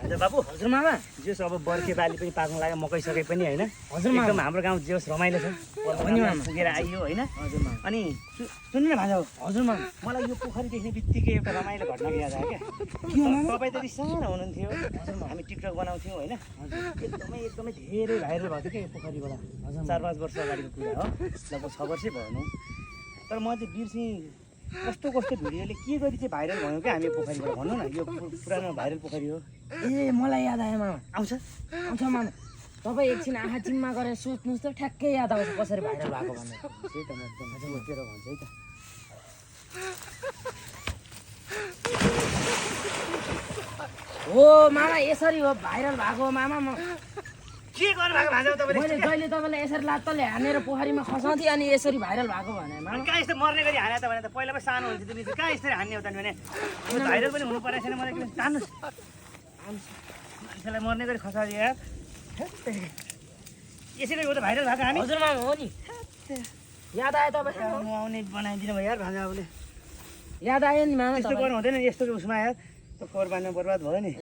बाबु हजुर मामा जेस अब बर्खे बाली पनि पाक्न लाग्यो मकै सके पनि होइन हजुर मामा एकदम हाम्रो गाउँ जेस रमाइलो छ अनि मामा पुगेर आइयो होइन हजुर मामा अनि सुन्नु न भान्जा हजुर मामा मलाई यो पोखरी देख्ने बित्तिकै एउटा रमाइलो घटनाको याद आयो क्या तपाईँ त सानो हुनुहुन्थ्यो हामी टिकटक बनाउँथ्यौँ होइन एकदमै एकदमै धेरै भाइरल भएको थियो क्या यो पोखरीबाट 4-5 वर्ष अगाडिको कुरा हो लगभग 6 वर्षै भएन तर म चाहिँ बिर्सेँ कस्तो कस्तो भिडियोले के गरी चाहिँ भाइरल भयो क्या हामी पोखरीबाट भन्नु न यो पुरानो भाइरल पोखरी हो ए मलाई याद आयो मामा आउँछ आउँछ मामा तपाईँ एकछिन आँखा चिम्मा गरेर सोच्नुहोस् त ठ्याक्कै याद आउँछ कसरी भाइरल भएको भनेर त्यही त म एकदम सोचेर भन्छ है त हो मामा यसरी हो भाइरल भएको मामा म के गर्नु भएको भान्जा तपाईँले मैले जहिले तपाईँलाई यसरी लात्तले हानेर पोखरीमा खसाउँथेँ अनि यसरी भाइरल भएको भने मामा कहाँ यस्तो मर्ने गरी हाने त भने त पहिला पो सानो हुन्थ्यो तिमी कहाँ यसरी हान्ने हो त भने यो भाइरल पनि हुनु परेको छैन मलाई किन जान्नुहोस् मान्छेलाई मर्ने गरी खसाल्यो यार यसरी हो त भाइरल भएको हामी हजुर मामा हो नि याद आयो तपाईँ आउने बनाइदिनु भयो यार भान्जा आफूले याद आयो नि मामा यस्तो गर्नु हुँदैन यस्तो उसमा यार त कोरबानमा बर्बाद भयो नि